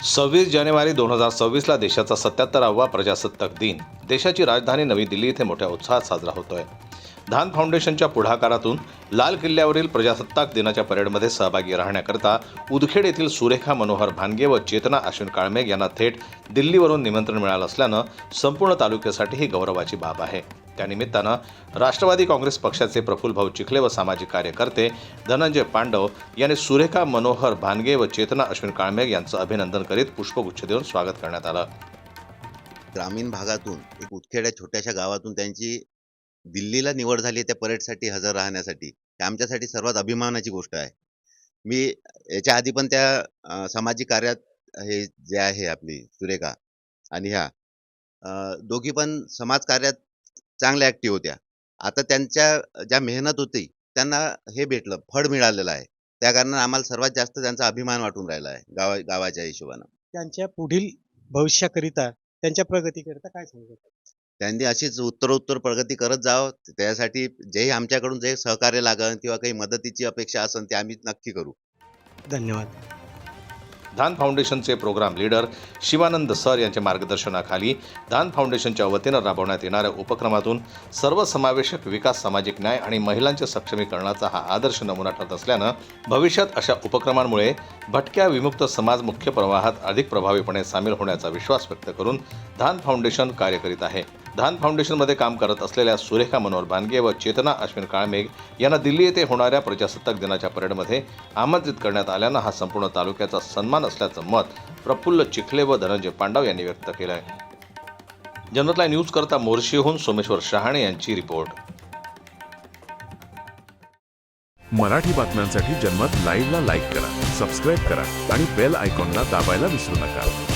26 जानेवारी 2026ला देशाचा 77वा प्रजासत्ताक दिन देशाची राजधानी नवी दिल्ली येथे मोठ्या उत्साहात साजरा होतोय. धान फाउंडेशनच्या पुढाकारातून लाल किल्ल्यावरील प्रजासत्ताक दिनाच्या परेडमध्ये सहभागी राहण्याकरता उदखेड येथील सुरेखा मनोहर भानगे व चेतना अश्विन काळमेघ यांना थेट दिल्लीवरून निमंत्रण मिळालं असल्यानं संपूर्ण तालुक्यासाठी ही गौरवाची बाब आहे. त्यानिमित्तानं राष्ट्रवादी काँग्रेस पक्षाचे प्रफुल्लभाऊ चिखले व सामाजिक कार्यकर्ते धनंजय पांडव यांनी सुरेखा मनोहर भानगे व चेतना अश्विन काळमेघ यांचं अभिनंदन करीत पुष्पगुच्छ देऊन स्वागत करण्यात आलं. ग्रामीण भागातून एक उदखेड्या छोट्याशा गावातून त्यांची दिल्लीला निवड झाली त्या परेडसाठी हजर राहण्यासाठी. हे आमच्यासाठी सर्वात अभिमानाची गोष्ट आहे. मी याच्या आधी पण त्या सामाजिक कार्यात हे जे आहे आपली सुरेखा आणि ह्या दोघी पण समाज कार्यात चांगल्या ॲक्टिव्ह होत्या. आता त्यांच्या ज्या मेहनत होती त्यांना हे भेटलं, फळ मिळालेलं आहे. त्या कारणाने आम्हाला सर्वात जास्त त्यांचा अभिमान वाटून राहिला आहे गावाच्या हिशोबानं. त्यांच्या पुढील भविष्याकरिता त्यांच्या प्रगतीकरिता काय सांगू? त्यांनी अशीच उत्तरोत्तर प्रगती करत जावं. त्यासाठी जे आमच्याकडून जे सहकार्य लागेल किंवा काही मदतीची अपेक्षा असेल ते आम्ही नक्की करू. धन्यवाद. धान फाउंडेशनचे प्रोग्राम लीडर शिवानंद सर यांच्या मार्गदर्शनाखाली धान फाउंडेशनच्या वतीनं राबवण्यात येणाऱ्या उपक्रमातून सर्वसमावेशक विकास, सामाजिक न्याय आणि महिलांच्या सक्षमीकरणाचा हा आदर्श नमुना ठरत असल्यानं भविष्यात अशा उपक्रमांमुळे भटक्या विमुक्त समाज मुख्य प्रवाहात अधिक प्रभावीपणे सामील होण्याचा विश्वास व्यक्त करून धान फाउंडेशन कार्य करीत आहे. धान फाउंडेशनमध्ये काम करत असलेल्या सुरेखा मनोहर भानगे व चेतना अश्विन काळमेघ यांना दिल्ली येथे होणाऱ्या प्रजासत्ताक दिनाच्या परेडमध्ये आमंत्रित करण्यात आल्यानं हा संपूर्ण तालुक्याचा सन्मान असल्याचं मत प्रफुल्ल चिखले व धनंजय पांडव यांनी व्यक्त केलं आहे. जनरल लाईव्ह न्यूज करता मोर्शीहून सोमेश्वर शहाणे यांची रिपोर्ट. मराठी बातम्यांसाठी जन्मत लाईव्हला लाईक करा, सबस्क्राईब करा आणि बेल आयकॉनला दाबायला विसरू नका.